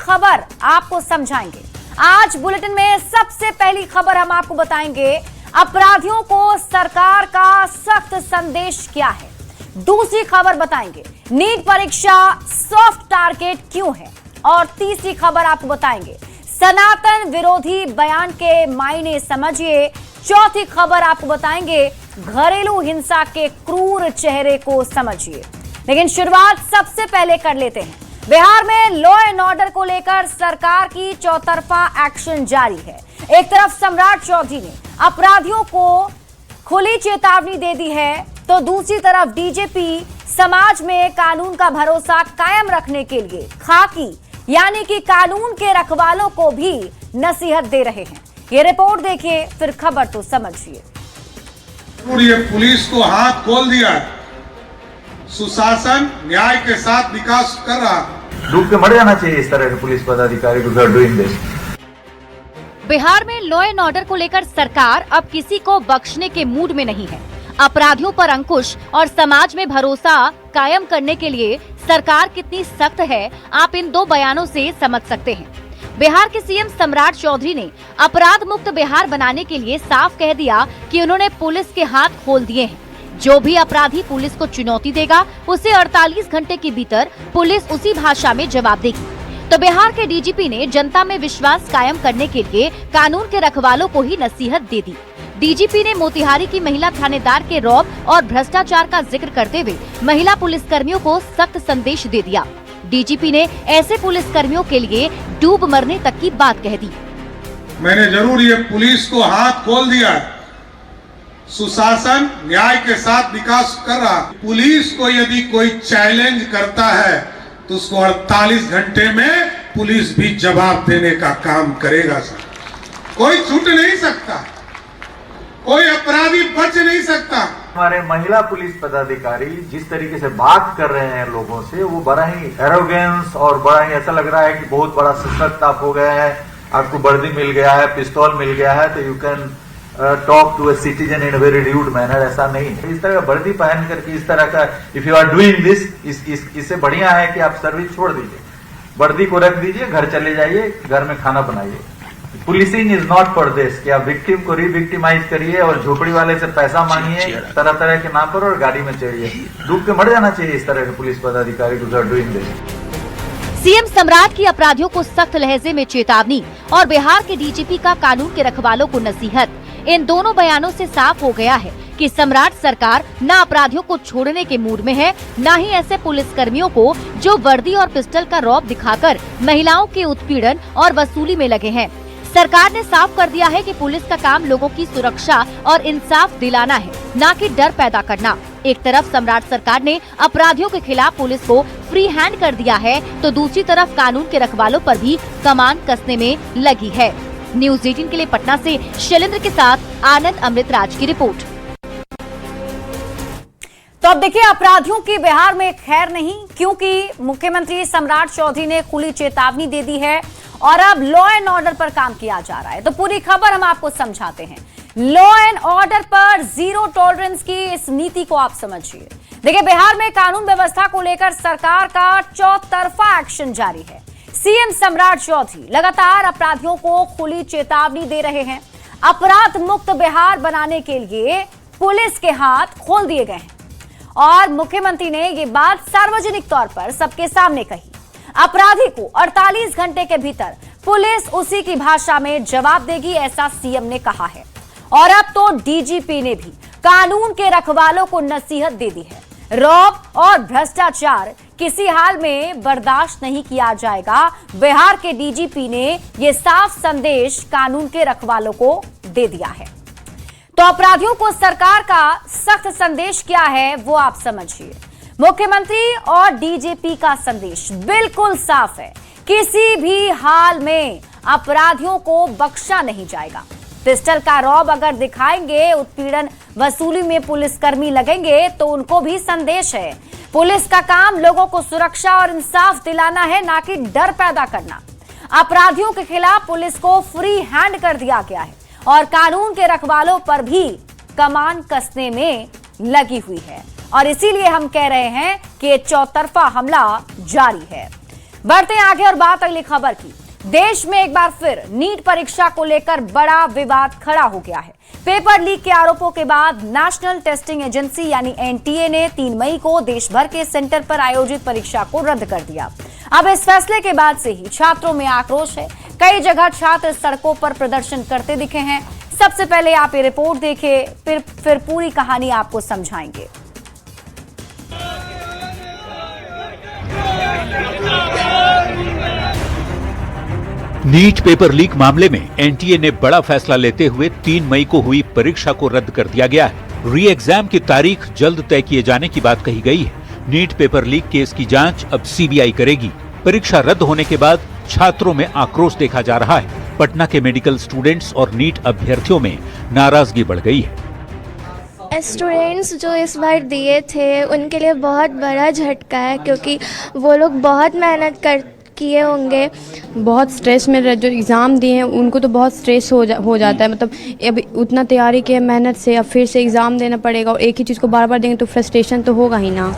खबर आपको समझाएंगे। आज बुलेटिन में सबसे पहली खबर हम आपको बताएंगे, अपराधियों को सरकार का सख्त संदेश क्या है। दूसरी खबर बताएंगे, नीट परीक्षा सॉफ्ट टारगेट क्यों है। और तीसरी खबर आपको बताएंगे, सनातन विरोधी बयान के मायने समझिए। चौथी खबर आपको बताएंगे, घरेलू हिंसा के क्रूर चेहरे को समझिए। लेकिन शुरुआत सबसे पहले कर लेते हैं, बिहार में लॉ एंड ऑर्डर को लेकर सरकार की चौतरफा एक्शन जारी है। एक तरफ सम्राट चौधरी ने अपराधियों को खुली चेतावनी दे दी है, तो दूसरी तरफ डीजीपी समाज में कानून का भरोसा कायम रखने के लिए खाकी यानी कि कानून के रखवालों को भी नसीहत दे रहे हैं। ये रिपोर्ट देखिए, फिर खबर तो समझिए। ये पुलिस को हाथ खोल दिया, सुशासन न्याय के साथ विकास कर रहा। डूब के मर जाना चाहिए इस तरह के पुलिस पदाधिकारी को डूइंग दिस। बिहार में लॉ एंड ऑर्डर को लेकर सरकार अब किसी को बख्शने के मूड में नहीं है। अपराधियों पर अंकुश और समाज में भरोसा कायम करने के लिए सरकार कितनी सख्त है, आप इन दो बयानों से समझ सकते हैं। बिहार के सीएम सम्राट चौधरी ने अपराध मुक्त बिहार बनाने के लिए साफ कह दिया कि उन्होंने पुलिस के हाथ खोल दिए हैं। जो भी अपराधी पुलिस को चुनौती देगा, उसे 48 घंटे के भीतर पुलिस उसी भाषा में जवाब देगी। तो बिहार के डीजीपी ने जनता में विश्वास कायम करने के लिए कानून के रखवालों को ही नसीहत दे दी। डीजीपी ने मोतिहारी की महिला थानेदार के रौब और भ्रष्टाचार का जिक्र करते हुए महिला पुलिसकर्मियों को सख्त संदेश दे दिया। डीजीपी ने ऐसे पुलिसकर्मियों के लिए डूब मरने तक की बात कह दी। मैंने जरूर ये पुलिस को हाथ खोल दिया, सुशासन न्याय के साथ विकास कर रहा। पुलिस को यदि कोई चैलेंज करता है तो उसको 48 घंटे में पुलिस भी जवाब देने का काम करेगा। सर, कोई छूट नहीं सकता, कोई अपराधी बच नहीं सकता। हमारे महिला पुलिस पदाधिकारी जिस तरीके से बात कर रहे हैं लोगों से, वो बड़ा ही एरोगेंस और बड़ा ही ऐसा लग रहा है कि बहुत बड़ा सशक्त आप हो गए हैं, आपको वर्दी मिल गया है, पिस्तौल मिल गया है, तो you can talk to a citizen in a very rude manner. ऐसा नहीं है। इस तरह का वर्दी पहन करके इस तरह का if you are doing this, इससे बढ़िया है कि आप सर्विस छोड़ दीजिए, वर्दी को रख दीजिए, घर चले जाइए, घर में खाना बनाइए। Policing is not for this कि आप विक्टिम को रिविक्टिमाइज करिए और झोपड़ी वाले से पैसा मांगिए तरह तरह के नाम पर और गाड़ी में चढ़िए। डूब के मर जाना चाहिए इस तरह के पुलिस पदाधिकारी को डूइंग दिस। सीएम सम्राट की अपराधियों को सख्त लहजे में चेतावनी और बिहार के डीजीपी का कानून के रखवालों को नसीहत। इन दोनों बयानों से साफ हो गया है कि सम्राट सरकार न अपराधियों को छोड़ने के मूड में है, न ही ऐसे पुलिसकर्मियों को जो वर्दी और पिस्टल का रौब दिखाकर महिलाओं के उत्पीड़न और वसूली में लगे हैं। सरकार ने साफ कर दिया है कि पुलिस का काम लोगों की सुरक्षा और इंसाफ दिलाना है, न कि डर पैदा करना। एक तरफ सम्राट सरकार ने अपराधियों के खिलाफ पुलिस को फ्री हैंड कर दिया है, तो दूसरी तरफ कानून के रखवालों पर भी कमान कसने में लगी है। न्यूज़ 18 के लिए पटना से शैलेंद्र के साथ आनंद अमृतराज की रिपोर्ट। तो अब देखिए, अपराधियों की बिहार में खैर नहीं, क्योंकि मुख्यमंत्री सम्राट चौधरी ने खुली चेतावनी दे दी है और अब लॉ एंड ऑर्डर पर काम किया जा रहा है। तो पूरी खबर हम आपको समझाते हैं। लॉ एंड ऑर्डर पर जीरो टॉलरेंस की इस नीति को आप समझिए। देखिए, बिहार में कानून व्यवस्था को लेकर सरकार का चौतरफा एक्शन जारी है। सीएम सम्राट चौधरी लगातार अपराधियों को खुली चेतावनी दे रहे हैं। अपराध मुक्त बिहार बनाने के लिए पुलिस के हाथ खोल दिए गए हैं और मुख्यमंत्री ने ये बात सार्वजनिक तौर पर सबके सामने कही। अपराधी को 48 घंटे के भीतर पुलिस उसी की भाषा में जवाब देगी, ऐसा सीएम ने कहा है। और अब तो डीजीपी ने भी कानून के रखवालों को नसीहत दे दी है। रौब और भ्रष्टाचार किसी हाल में बर्दाश्त नहीं किया जाएगा। बिहार के डीजीपी ने यह साफ संदेश कानून के रखवालों को दे दिया है। तो अपराधियों को सरकार का सख्त संदेश क्या है, वो आप समझिए। मुख्यमंत्री और डीजीपी का संदेश बिल्कुल साफ है, किसी भी हाल में अपराधियों को बख्शा नहीं जाएगा। पिस्टल का रौब अगर दिखाएंगे, उत्पीड़न वसूली में पुलिसकर्मी लगेंगे, तो उनको भी संदेश है। पुलिस का काम लोगों को सुरक्षा और इंसाफ दिलाना है, ना कि डर पैदा करना। अपराधियों के खिलाफ पुलिस को फ्री हैंड कर दिया गया है और कानून के रखवालों पर भी कमान कसने में लगी हुई है। और इसीलिए हम कह रहे हैं कि चौतरफा हमला जारी है। बढ़ते हैं आगे और बात अगली खबर की। देश में एक बार फिर नीट परीक्षा को लेकर बड़ा विवाद खड़ा हो गया है। पेपर लीक के आरोपों के बाद नेशनल टेस्टिंग एजेंसी यानी एनटीए ने 3 मई को देश भर के सेंटर पर आयोजित परीक्षा को रद्द कर दिया। अब इस फैसले के बाद से ही छात्रों में आक्रोश है। कई जगह छात्र सड़कों पर प्रदर्शन करते दिखे हैं। सबसे पहले आप ये रिपोर्ट देखें, फिर पूरी कहानी आपको समझाएंगे। नीट पेपर लीक मामले में एनटीए ने बड़ा फैसला लेते हुए 3 मई को हुई परीक्षा को रद्द कर दिया गया है। री एग्जाम की तारीख जल्द तय किए जाने की बात कही गई है। नीट पेपर लीक केस की जांच अब सीबीआई करेगी। परीक्षा रद्द होने के बाद छात्रों में आक्रोश देखा जा रहा है। पटना के मेडिकल स्टूडेंट्स और नीट अभ्यर्थियों में नाराजगी बढ़ गई है। स्टूडेंट्स जो इस बार दिए थे उनके लिए बहुत बड़ा झटका है, क्योंकि वो लोग बहुत मेहनत किए होंगे। बहुत स्ट्रेस में जो एग्ज़ाम दिए हैं उनको तो बहुत स्ट्रेस हो जाता है। मतलब अब उतना तैयारी की मेहनत से अब फिर से एग्ज़ाम देना पड़ेगा और एक ही चीज़ को बार बार देंगे तो फ्रस्ट्रेशन तो होगा ही ना।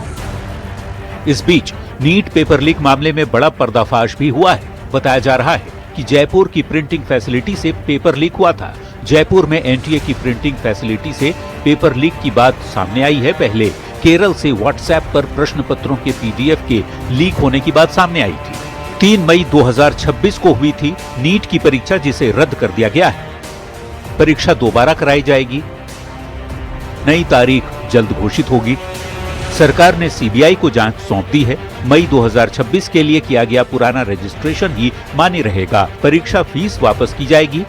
इस बीच नीट पेपर लीक मामले में बड़ा पर्दाफाश भी हुआ है। बताया जा रहा है कि जयपुर की प्रिंटिंग फैसिलिटी से पेपर लीक हुआ था। जयपुर में एनटीए की प्रिंटिंग फैसिलिटी से पेपर लीक की बात सामने आई है। पहले केरल से व्हाट्सएप पर प्रश्न पत्रों के पीडीएफ के लीक होने की बात सामने आई थी। 3 मई 2026 को हुई थी नीट की परीक्षा, जिसे रद्द कर दिया गया है। परीक्षा दोबारा कराई जाएगी। नई तारीख जल्द घोषित होगी। सरकार ने सीबीआई को जांच सौंप दी है। मई 2026 के लिए किया गया पुराना रजिस्ट्रेशन ही मान्य रहेगा। परीक्षा फीस वापस की जाएगी।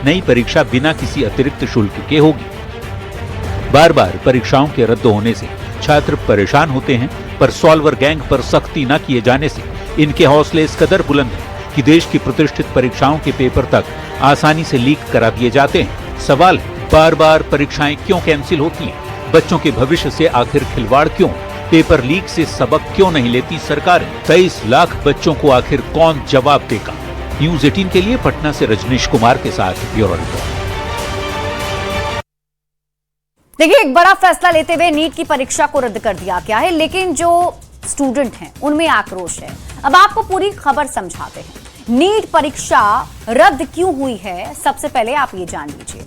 नई परीक्षा बिना किसी अतिरिक्त शुल्क के होगी। बार बार परीक्षाओं के रद्द होने से छात्र परेशान होते हैं, पर सॉल्वर गैंग पर सख्ती न किए जाने से इनके हौसले इस कदर बुलंद हैं कि देश की प्रतिष्ठित परीक्षाओं के पेपर तक आसानी से लीक करा दिए जाते हैं। सवाल है, बार बार परीक्षाएं क्यों कैंसिल होती हैं? बच्चों के भविष्य से आखिर खिलवाड़ क्यों? पेपर लीक से सबक क्यों नहीं लेती सरकारें? 23 लाख बच्चों को आखिर कौन जवाब देगा? न्यूज़ 18 के लिए पटना से रजनीश कुमार के साथ ब्यूरो रिपोर्ट। देखिए, एक बड़ा फैसला लेते हुए नीट की परीक्षा को रद्द कर दिया गया है, लेकिन जो स्टूडेंट हैं उनमें आक्रोश है। अब आपको पूरी खबर समझाते हैं। नीट परीक्षा रद्द क्यों हुई है, सबसे पहले आप ये जान लीजिए।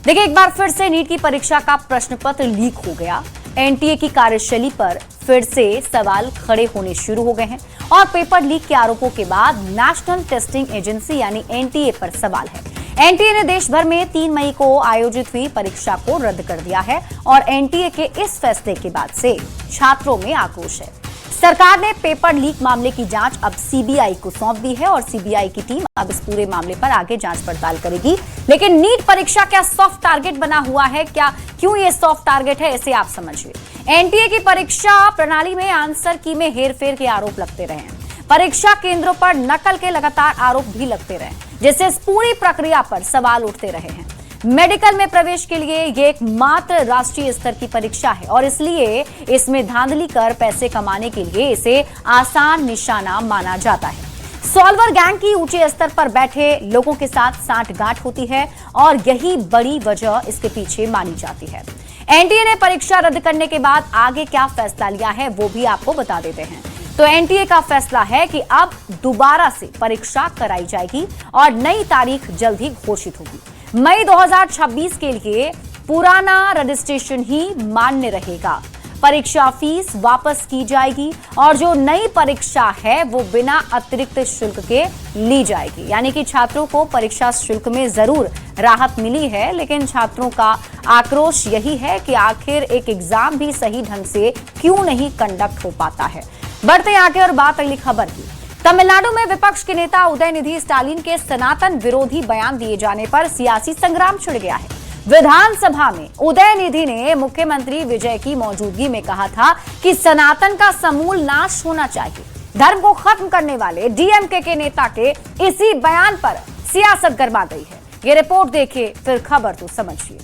देखिए, एक बार फिर से नीट की परीक्षा का प्रश्न पत्र लीक हो गया। एनटीए की कार्यशैली पर फिर से सवाल खड़े होने शुरू हो गए हैं और पेपर लीक के आरोपों के बाद नेशनल टेस्टिंग एजेंसी यानी एनटीए पर सवाल है। एनटीए ने देश भर में 3 मई को आयोजित हुई परीक्षा को रद्द कर दिया है और एनटीए के इस फैसले के बाद से छात्रों में आक्रोश है। सरकार ने पेपर लीक मामले की जांच अब सीबीआई को सौंप दी है और सीबीआई की टीम अब इस पूरे मामले पर आगे जांच पड़ताल करेगी। लेकिन नीट परीक्षा क्या सॉफ्ट टारगेट बना हुआ है? क्यों ये सॉफ्ट टारगेट है, इसे आप समझिए। एनटीए की परीक्षा प्रणाली में आंसर की में हेरफेर के आरोप लगते रहे हैं। परीक्षा केंद्रों पर नकल के लगातार आरोप भी लगते रहे, जिससे इस पूरी प्रक्रिया पर सवाल उठते रहे हैं। मेडिकल में प्रवेश के लिए ये एक मात्र राष्ट्रीय स्तर की परीक्षा है और इसलिए इसमें धांधली कर पैसे कमाने के लिए इसे आसान निशाना माना जाता है। सॉल्वर गैंग की ऊंचे स्तर पर बैठे लोगों के साथ सांठगांठ होती है और यही बड़ी वजह इसके पीछे मानी जाती है। एनटीए ने परीक्षा रद्द करने के बाद आगे क्या फैसला लिया है वो भी आपको बता देते हैं। तो एनटीए का फैसला है कि अब दोबारा से परीक्षा कराई जाएगी और नई तारीख जल्द ही घोषित होगी। मई 2026 के लिए पुराना रजिस्ट्रेशन ही मान्य रहेगा। परीक्षा फीस वापस की जाएगी और जो नई परीक्षा है वो बिना अतिरिक्त शुल्क के ली जाएगी। यानी कि छात्रों को परीक्षा शुल्क में जरूर राहत मिली है, लेकिन छात्रों का आक्रोश यही है कि आखिर एक एग्जाम भी सही ढंग से क्यों नहीं कंडक्ट हो पाता है। बढ़ते हैं आगे और बात अगली खबर की। तमिलनाडु में विपक्ष के नेता उदयनिधि स्टालिन के सनातन विरोधी बयान दिए जाने पर सियासी संग्राम छिड़ गया है। विधानसभा में उदयनिधि ने मुख्यमंत्री विजय की मौजूदगी में कहा था कि सनातन का समूल नाश होना चाहिए। धर्म को खत्म करने वाले डीएमके के नेता के इसी बयान पर सियासत गरमा गई है। ये रिपोर्ट देखिए, फिर खबर तो समझिए।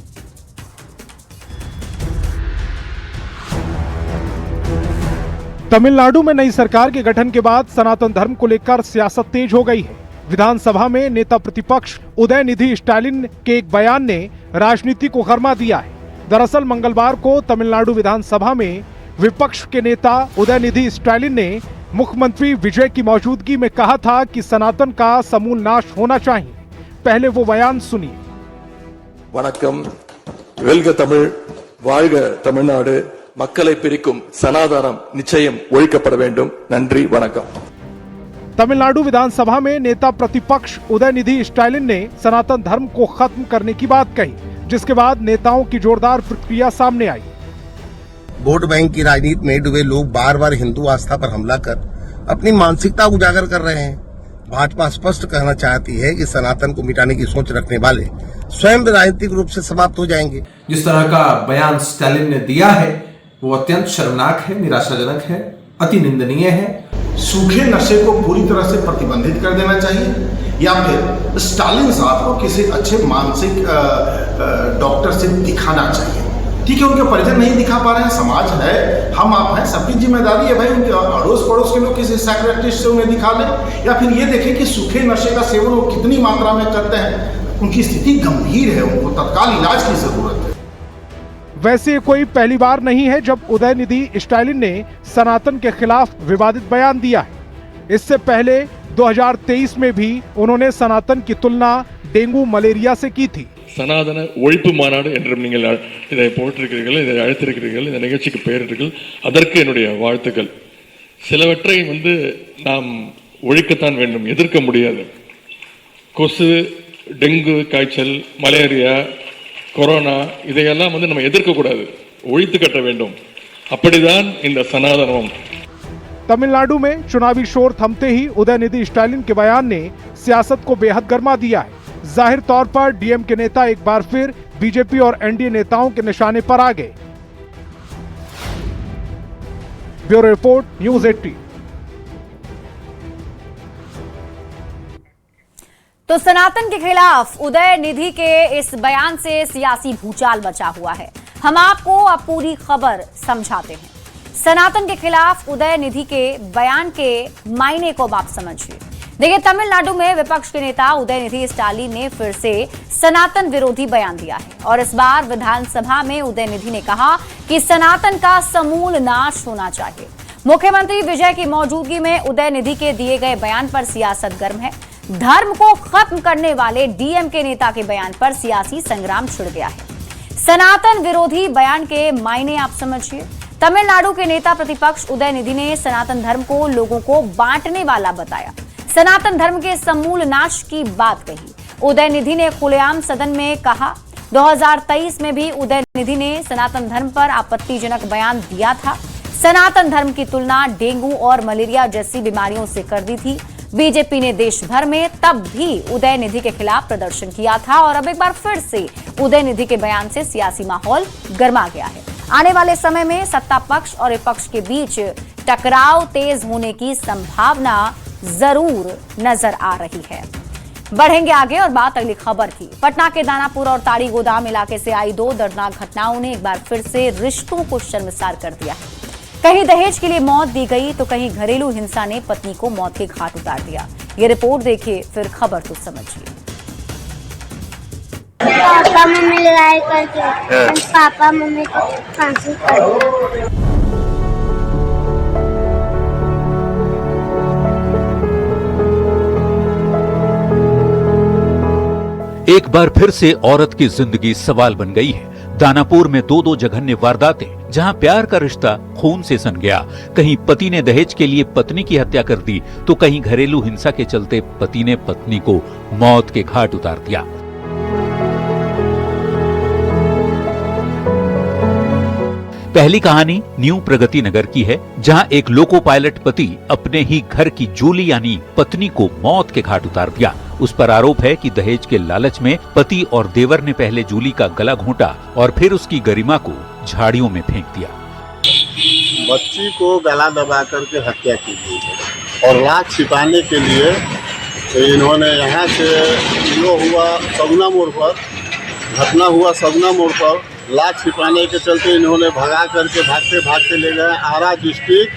तमिलनाडु में नई सरकार के गठन के बाद सनातन धर्म को लेकर सियासत तेज हो गई है। विधानसभा में नेता प्रतिपक्ष उदयनिधि स्टालिन के एक बयान ने राजनीति को गरमा दिया है। दरअसल मंगलवार को तमिलनाडु विधानसभा में विपक्ष के नेता उदयनिधि स्टालिन ने मुख्यमंत्री विजय की मौजूदगी में कहा था कि सनातन का समूल नाश होना चाहिए। पहले वो बयान सुनिए। वणक्कम, वेल्ग तमिழ், வாழ்க தமிழ்நாடு, மக்களை பிரிக்கும் சனாதனம் நிச்சயம் ஒழிக்கப்பட வேண்டும்। நன்றி, वणक्कम। तमिलनाडु विधानसभा में नेता प्रतिपक्ष उदयनिधि स्टालिन ने सनातन धर्म को खत्म करने की बात कही, जिसके बाद नेताओं की जोरदार प्रतिक्रिया सामने आई। वोट बैंक की राजनीति में डूबे लोग बार बार हिंदू आस्था पर हमला कर अपनी मानसिकता उजागर कर रहे हैं। भाजपा स्पष्ट कहना चाहती है कि सनातन को मिटाने की सोच रखने वाले स्वयं राजनीतिक रूप से समाप्त हो जाएंगे। जिस तरह का बयान स्टालिन ने दिया है वो अत्यंत शर्मनाक है, निराशाजनक है, अति निंदनीय है। सूखे नशे को पूरी तरह से प्रतिबंधित कर देना चाहिए या फिर स्टालिन साहब को किसी अच्छे मानसिक डॉक्टर से दिखाना चाहिए। ठीक है, उनके परिजन नहीं दिखा पा रहे हैं, समाज है, हम आप हैं, सबकी जिम्मेदारी है भाई उनके अड़ोस पड़ोस के लोग किसी साइकियाट्रिस्ट से उन्हें दिखा लें या फिर ये देखें कि सूखे नशे का सेवन वो कितनी मात्रा में करते हैं। उनकी स्थिति गंभीर है, उनको तत्काल इलाज की जरूरत है। वैसे कोई पहली बार नहीं है जब उदयनिधि स्टालिन ने सनातन के खिलाफ विवादित बयान दिया है। इससे पहले 2023 में भी उन्होंने सनातन की तुलना डेंगू मलेरिया से की थी। சனாதன ஒழிப்பு மாநாடு என்றும் நீங்கள் இதை போட்டிருக்கிறீர்கள், இதை அழைத்திருக்கிறீர்கள், இந்த நிகழ்ச்சிக்கு பெயரிட்டீர்கள், அதற்கு என்னுடைய வாழ்த்துக்கள்। சிலவற்றை நாம் ஒழிக்கத்தான் வேண்டும், எதிர்க்க முடியாது। கொசு, டெங்கு காய்ச்சல், மலேரியா, கொரோனா இதையெல்லாம் நம்ம எதிர்க்க கூடாது, ஒழித்து கட்ட வேண்டும்। அப்படிதான் இந்த சனாதனம்। तमिलनाडु में चुनावी शोर थमते ही उदयनिधि स्टालिन के बयान ने सियासत को बेहद गर्मा दिया है। जाहिर तौर पर डीएम के नेता एक बार फिर बीजेपी और एनडीए नेताओं के निशाने पर आ गए। Bureau report, news 18। तो सनातन के खिलाफ उदयनिधि के इस बयान से सियासी भूचाल मचा हुआ है। हम आपको अब पूरी खबर समझाते हैं। सनातन के खिलाफ उदयनिधि के बयान के मायने को अब आप समझिए। देखिए, तमिलनाडु में विपक्ष के नेता उदयनिधि स्टालिन ने फिर से सनातन विरोधी बयान दिया है और इस बार विधानसभा में उदयनिधि ने कहा कि सनातन का समूल नाश होना चाहिए। मुख्यमंत्री विजय की मौजूदगी में उदयनिधि के दिए गए बयान पर सियासत गर्म है। धर्म को खत्म करने वाले डीएमके नेता के बयान पर सियासी संग्राम छिड़ गया है। सनातन विरोधी बयान के मायने आप समझिए। तमिलनाडु के नेता प्रतिपक्ष उदयनिधि ने सनातन धर्म को लोगों को बांटने वाला बताया, सनातन धर्म के समूल नाश की बात कही। उदयनिधि ने खुलेआम सदन में कहा, 2023 में भी उदयनिधि ने सनातन धर्म पर आपत्तिजनक बयान दिया था। सनातन धर्म की तुलना डेंगू और मलेरिया जैसी बीमारियों से कर दी थी। बीजेपी ने देश भर में तब भी उदयनिधि के खिलाफ प्रदर्शन किया था और अब एक बार फिर से उदयनिधि के बयान से सियासी माहौल गर्मा गया है। आने वाले समय में सत्ता पक्ष और विपक्ष के बीच टकराव तेज होने की संभावना जरूर नजर आ रही है। बढ़ेंगे आगे और बात अगली खबर की। पटना के दानापुर और ताड़ी गोदाम इलाके से आई दो दर्दनाक घटनाओं ने एक बार फिर से रिश्तों को शर्मसार कर दिया है। कहीं दहेज के लिए मौत दी गई तो कहीं घरेलू हिंसा ने पत्नी को मौत के घाट उतार दिया। ये रिपोर्ट देखिए, फिर खबर तो समझिए। पापा मम्मी लड़ाई करके पापा मम्मी को फांसी कर। एक बार फिर से औरत की जिंदगी सवाल बन गई है। दानापुर में दो जघन्य वारदातें, जहां प्यार का रिश्ता खून से सन गया। कहीं पति ने दहेज के लिए पत्नी की हत्या कर दी तो कहीं घरेलू हिंसा के चलते पति ने पत्नी को मौत के घाट उतार दिया। पहली कहानी न्यू प्रगति नगर की है, जहां एक लोको पायलट पति अपने ही घर की जूली यानी पत्नी को मौत के घाट उतार दिया। उस पर आरोप है कि दहेज के लालच में पति और देवर ने पहले जूली का गला घोंटा और फिर उसकी गरिमा को झाड़ियों में फेंक दिया। बच्ची को गला दबा करके हत्या की गई है और लाश छिपाने के लिए इन्होंने यहाँ से जो हुआ सगुना मोड़ पर, घटना हुआ सगुना मोड़ पर, लाश छिपाने के चलते इन्होंने भगा करके भागते भागते ले गए आरा डिस्ट्रिक्ट।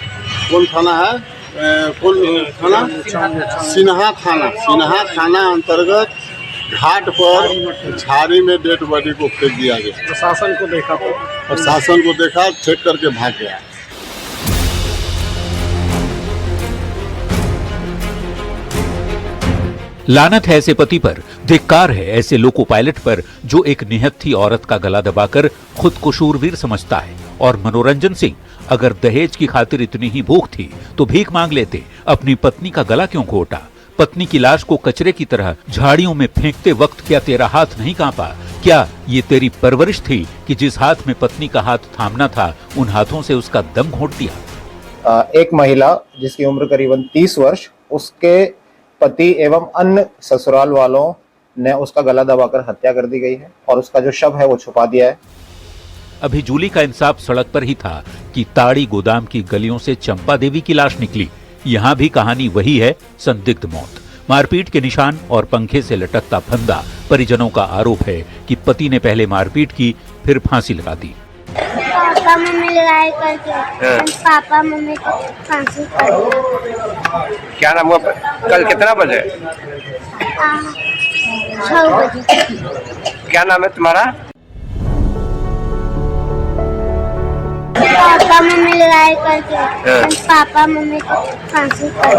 कौन थाना है, कौन थाना, सिन्हा थाना, सिन्हा थाना अंतर्गत घाट पर झाड़ी में डेड बॉडी को फेंक दिया गया। प्रशासन को देखा तो प्रशासन को देखा, फेंक करके भाग गया। लानत है ऐसे पति पर, धिक्कार है ऐसे लोको पायलट पर जो एक निहत्थी औरत का गला दबाकर खुद को शूरवीर समझता है। और मनोरंजन सिंह, अगर दहेज की खातिर इतनी ही भूख थी तो भीख मांग लेते, अपनी पत्नी का गला क्यों घोटा? पत्नी की लाश को कचरे की तरह झाड़ियों में फेंकते वक्त क्या तेरा हाथ नहीं कांपा? क्या ये तेरी परवरिश थी कि जिस हाथ में पत्नी का हाथ थामना था, उन हाथों से उसका दम घोट दिया? एक महिला जिसकी उम्र करीबन 30 वर्ष, उसके पति एवं अन्य ससुराल वालों ने उसका गला दबाकर हत्या कर दी गई है और उसका जो शव है वो छुपा दिया है। अभी जूली का इंसाफ सड़क पर ही था कि ताड़ी गोदाम की गलियों से चंपा देवी की लाश निकली। यहाँ भी कहानी वही है, संदिग्ध मौत, मारपीट के निशान और पंखे से लटकता फंदा। परिजनों का आरोप है कि पति ने पहले मारपीट की, फिर फांसी लगा दी। पापा मम्मी लड़ाई करके पापा मम्मी को फांसी कर दी। क्या नाम हुआ? कल कितना बजे? 6 बजे। क्या नाम है तुम्हारा? पापा मम्मी लड़ाई करके पापा मम्मी को फांसी कर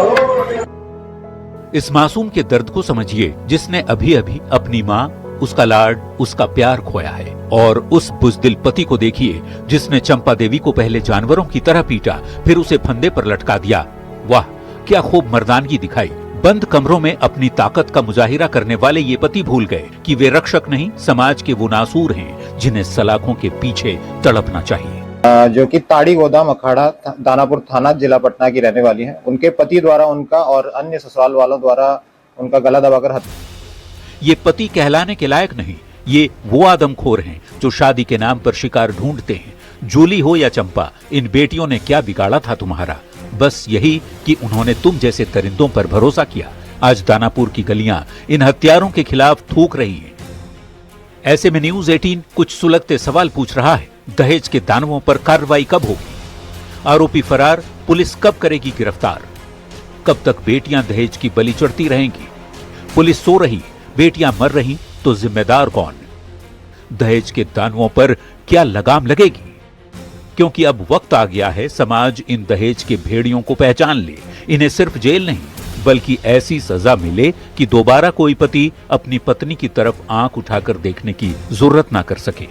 दी। इस मासूम के दर्द को समझिए, जिसने अभी अभी अपनी माँ, उसका लाड, उसका प्यार खोया है। और उस बुज़दिल पति को देखिए जिसने चंपा देवी को पहले जानवरों की तरह पीटा, फिर उसे फंदे पर लटका दिया। वाह, क्या खूब मर्दानगी दिखाई। बंद कमरों में अपनी ताकत का मुजाहिरा करने वाले ये पति भूल गए कि वे रक्षक नहीं, समाज के वो नासूर हैं जिन्हें सलाखों के पीछे तड़पना चाहिए। जो कि ताड़ी गोदाम अखाड़ा दानापुर थाना जिला पटना की रहने वाली है। उनके पति द्वारा उनका और अन्य ससुराल वालों द्वारा उनका गला दबाकर हत्या। ये पति कहलाने के लायक नहीं, ये वो आदमखोर हैं जो शादी के नाम पर शिकार ढूंढते हैं। जूली हो या चंपा, इन बेटियों ने क्या बिगाड़ा था तुम्हारा? बस यही कि उन्होंने तुम जैसे दरिंदों पर भरोसा किया। आज दानापुर की गलियां इन हत्यारों के खिलाफ थूक रही हैं। ऐसे में न्यूज़ 18 कुछ सुलगते सवाल पूछ रहा है। दहेज के दानवों पर कार्रवाई कब होगी? आरोपी फरार, पुलिस कब करेगी गिरफ्तार? कब तक बेटियां दहेज की बलि चढ़ती रहेंगी? पुलिस सो रही, बेटियां मर रही, तो जिम्मेदार कौन? दहेज के दानवों पर क्या लगाम लगेगी? क्योंकि अब वक्त आ गया है समाज इन दहेज के भेड़ियों को पहचान ले। इन्हें सिर्फ जेल नहीं बल्कि ऐसी सजा मिले कि दोबारा कोई पति अपनी पत्नी की तरफ आंख उठाकर देखने की जरूरत ना कर सके।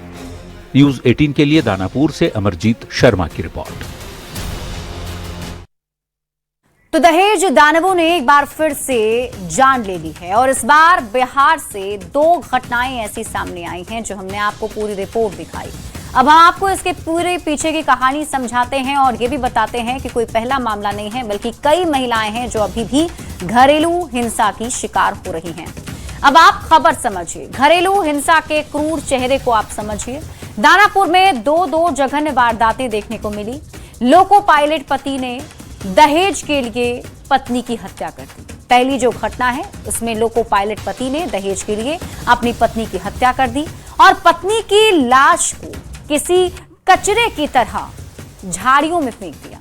न्यूज़ 18 के लिए दानापुर से अमरजीत शर्मा की रिपोर्ट। तो दहेज दानवों ने एक बार फिर से जान ले ली है और इस बार बिहार से 2 घटनाएं ऐसी सामने आई हैं जो हमने आपको पूरी रिपोर्ट दिखाई। अब हम आपको इसके पूरे पीछे की कहानी समझाते हैं और ये भी बताते हैं कि कोई पहला मामला नहीं है बल्कि कई महिलाएं हैं जो अभी भी घरेलू हिंसा की शिकार हो रही हैं। अब आप खबर समझिए, घरेलू हिंसा के क्रूर चेहरे को आप समझिए। दानापुर में 2 जघन्य वारदातें देखने को मिली। लोको पायलट पति ने दहेज के लिए पत्नी की हत्या कर दी। पहली जो घटना है उसमें लोको पायलट पति ने दहेज के लिए अपनी पत्नी की हत्या कर दी और पत्नी की लाश को किसी कचरे की तरह झाड़ियों में फेंक दिया।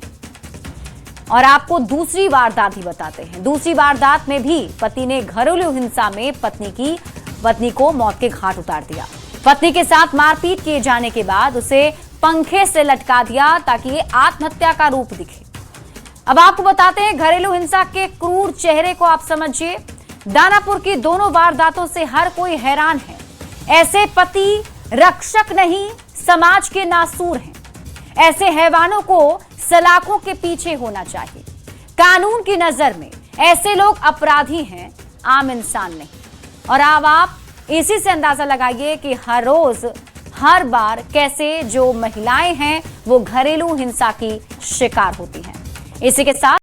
और आपको दूसरी वारदात ही बताते हैं। दूसरी वारदात में भी पति ने घरेलू हिंसा में पत्नी को मौत के घाट उतार दिया। पत्नी के साथ मारपीट किए जाने के बाद उसे पंखे से लटका दिया ताकि ये आत्महत्या का रूप दिखे। अब आपको बताते हैं घरेलू हिंसा के क्रूर चेहरे को आप समझिए। दानापुर की दोनों वारदातों से हर कोई हैरान है। ऐसे पति रक्षक नहीं, समाज के नासूर हैं। ऐसे हैवानों को सलाखों के पीछे होना चाहिए। कानून की नजर में ऐसे लोग अपराधी हैं, आम इंसान नहीं। और अब आप इसी से अंदाजा लगाइए कि हर रोज हर बार कैसे जो महिलाएं हैं वो घरेलू हिंसा की शिकार होती हैं। इसी के साथ